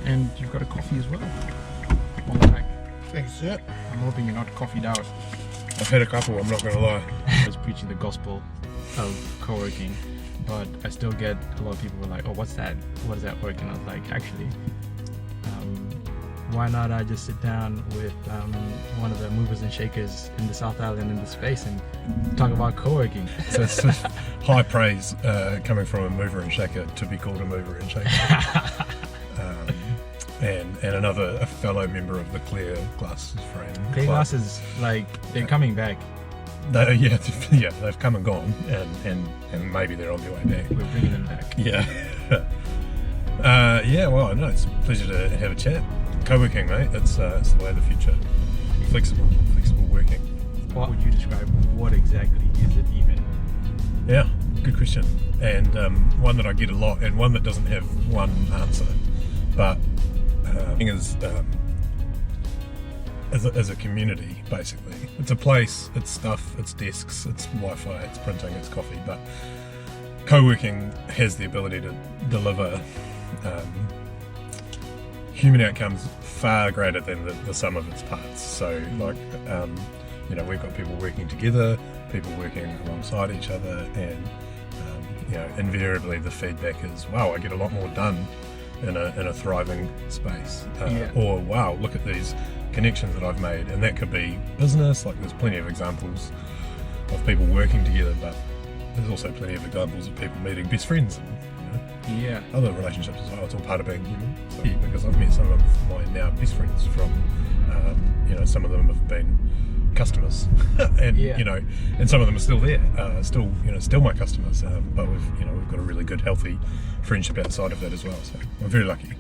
And you've got a coffee as well on the back. Thanks, sir. I'm hoping you're not coffeeed out. I've had a couple, I'm not going to lie. I was preaching the gospel of co-working, but I still get a lot of people who are like, oh, what's that? What does that work? And I was like, actually, why not I just sit down with one of the movers and shakers in the South Island in the space and talk about co-working. So it's high praise coming from a mover and shaker to be called a mover and shaker. And a fellow member of the Clear Glasses frame. Clear Glasses, like, they're coming back. Yeah, they've come and gone, and maybe they're on their way back. We're bringing them back. Yeah. Yeah, well, no, it's a pleasure to have a chat. Co-working, mate, it's the way of the future. Flexible working. What would you describe? What exactly is it even? Yeah, good question. And one that I get a lot, and one that doesn't have one answer. But thing is, as a community, basically, it's a place, it's stuff, it's desks, it's Wi-Fi, it's printing, it's coffee. But co-working has the ability to deliver human outcomes far greater than the sum of its parts. So, like, we've got people working together, people working alongside each other, and invariably the feedback is, wow, I get a lot more done in a thriving space. Or, wow, look at these connections that I've made. And that could be business, like there's plenty of examples of people working together, but there's also plenty of examples of people meeting best friends and other relationships as well. It's all part of being human. So, because I've met some of my now best friends from, some of them have been customers, and and some of them are still there, still my customers. But we've got a really good, healthy friendship outside of that as well. So I'm very lucky.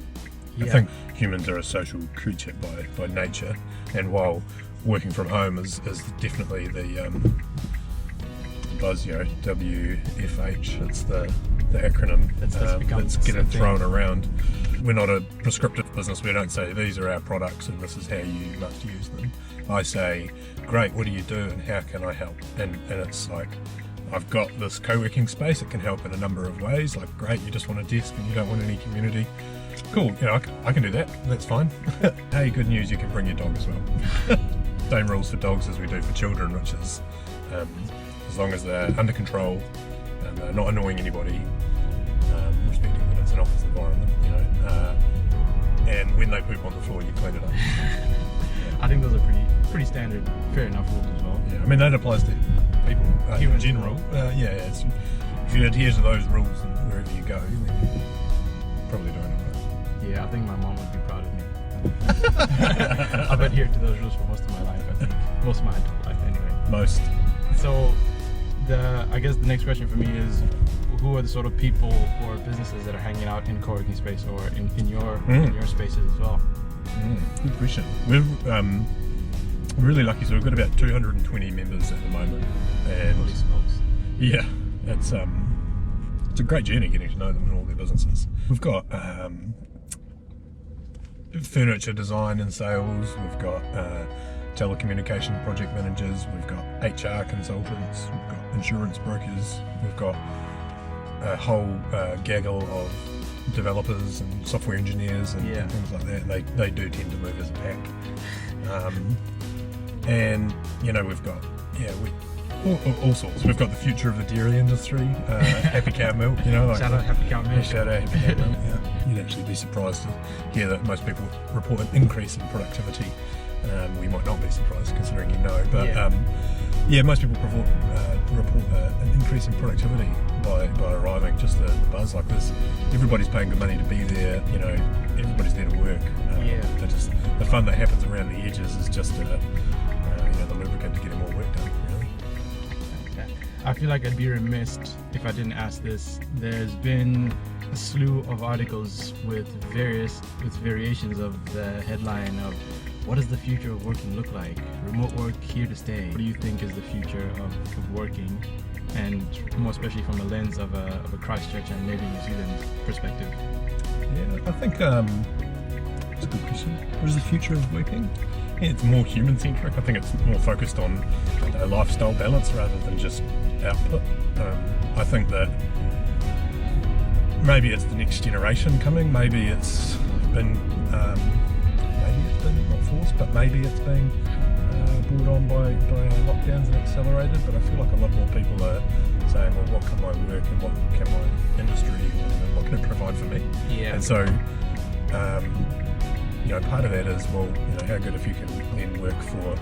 I think humans are a social creature by nature, and while working from home is definitely the buzz, WFH, it's the acronym that's getting thrown around. We're not a prescriptive business. We don't say these are our products and this is how you must use them. I say, great, what do you do and how can I help? And it's like, I've got this co-working space, it can help in a number of ways. Like, great, you just want a desk and you don't want any community. Cool, I can do that, that's fine. Hey, good news, you can bring your dog as well. Same rules for dogs as we do for children, which is as long as they're under control and they're not annoying anybody, respecting that it's an office environment, and when they poop on the floor, you clean it up. I think those are pretty standard, fair enough rules as well. Yeah, I mean that applies to people in general. If you adhere to those rules and wherever you go, then you're probably doing it right. Yeah, I think my mom would be proud of me. I've adhered to those rules for most of my life, I think. Most of my adult life anyway. Most. So I guess the next question for me is, who are the sort of people or businesses that are hanging out in co-working space or in your spaces as well? Good question. We're really lucky, so we've got about 220 members at the moment, and Holy smokes. yeah, it's a great journey getting to know them and all their businesses. We've got furniture design and sales, we've got telecommunication project managers, we've got HR consultants, we've got insurance brokers, we've got a whole gaggle of developers and software engineers and things like that. They do tend to move as a pack. And we've got all sorts. We've got the future of the dairy industry, Happy Cow Milk, Shout out Happy Cow Milk. Shout out Happy Cow Milk. You'd actually be surprised to hear that most people report an increase in productivity. We might not be surprised considering but most people report an increase in productivity by arriving. Just the buzz, like this, everybody's paying good money to be there. Everybody's there to work. The fun that happens around the edges is just the lubricant to getting more work done. Really. Okay. I feel like I'd be remiss if I didn't ask this. There's been a slew of articles with variations of the headline of, what does the future of working look like? Remote work here to stay. What do you think is the future of working? And more especially from the lens of a Christchurch and maybe New Zealand perspective. Yeah, I think it's a good question. What is the future of working? Yeah, it's more human-centric. I think it's more focused on a lifestyle balance rather than just output. I think that maybe it's the next generation coming. Maybe it's been not forced, but maybe it's been brought on by lockdowns and accelerated. But I feel like a lot more people are saying, well, what can my work and what can my industry and what can it provide for me? Yeah. And so, part of that is, well, how good if you can then work for,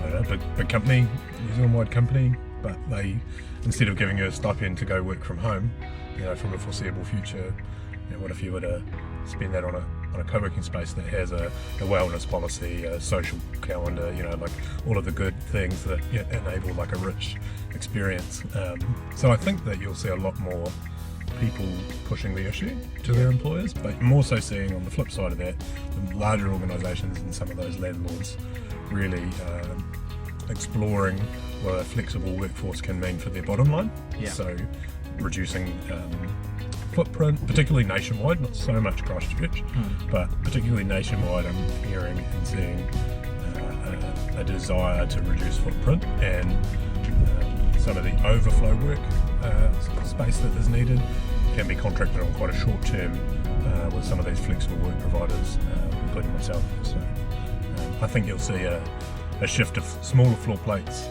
I don't know, big company, New Zealand-wide company, but they, instead of giving you a stipend to go work from home, from a foreseeable future, what if you were to spend that on a co-working space that has a wellness policy, a social calendar, like all of the good things that enable like a rich experience. So I think that you'll see a lot more people pushing the issue to their employers, but more so seeing on the flip side of that, the larger organisations and some of those landlords really exploring what a flexible workforce can mean for their bottom line. Yeah. So reducing footprint, particularly nationwide, not so much Christchurch, but particularly nationwide, I'm hearing and seeing a desire to reduce footprint, and some of the overflow work space that is needed can be contracted on quite a short term with some of these flexible work providers, including myself. So I think you'll see a shift of smaller floor plates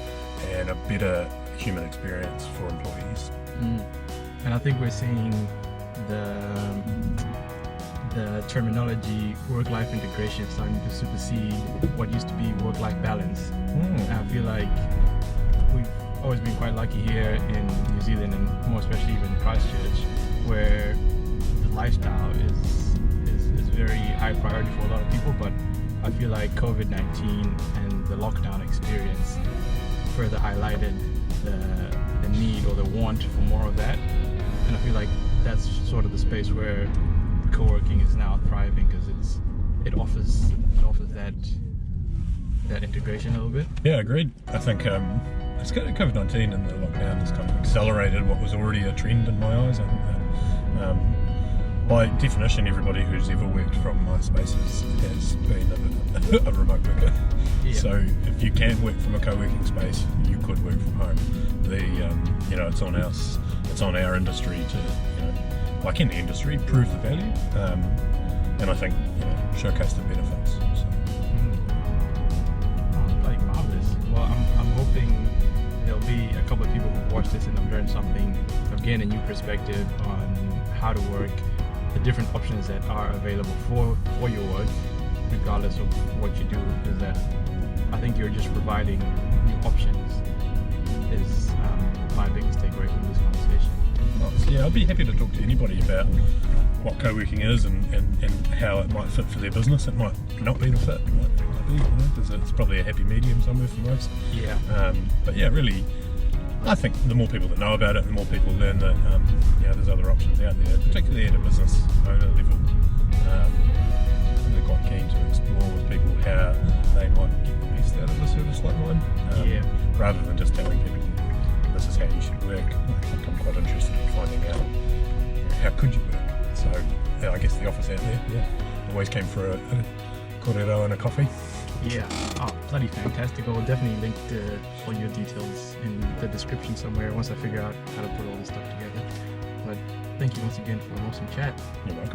and a better human experience for employees. And I think we're seeing the terminology work-life integration starting to supersede what used to be work-life balance. And I feel like we've always been quite lucky here in New Zealand, and more especially even Christchurch, where the lifestyle is very high priority for a lot of people. But I feel like COVID-19 and the lockdown experience further highlighted the need or the want for more of that. And I feel like that's sort of the space where co-working is now thriving, because it offers that integration a little bit. Yeah, agreed. I think COVID-19 and the lockdown has kind of accelerated what was already a trend in my eyes, and by definition, everybody who's ever worked from my spaces has been a remote worker. Yeah. So if you can work from a co-working space, you could work from home. It's on our industry to, like any industry, prove the value, and I think showcase the benefits. So. Like marvelous. Well, I'm hoping there'll be a couple of people who watch this and have learned something, again, a new perspective on how to work, the different options that are available for your work, regardless of what you do. Is that I think you're just providing new options is my biggest takeaway from this conversation. Nice. Yeah, I'd be happy to talk to anybody about what co-working is and how it might fit for their business. It might not be the fit. It might be, because it's probably a happy medium somewhere for most. Yeah. But yeah, really, I think the more people that know about it, the more people learn that there's other options out there, particularly at a business owner level. I'm really quite keen to explore with people how they might get the best out of a service like mine, rather than just telling people this is how you should work. I think I'm quite interested in finding out how could you work. So I guess the office out there, always came for a correro and a coffee. Yeah, bloody fantastic. I will definitely link all your details in the description somewhere once I figure out how to put all this stuff together. But thank you once again for an awesome chat. You're welcome.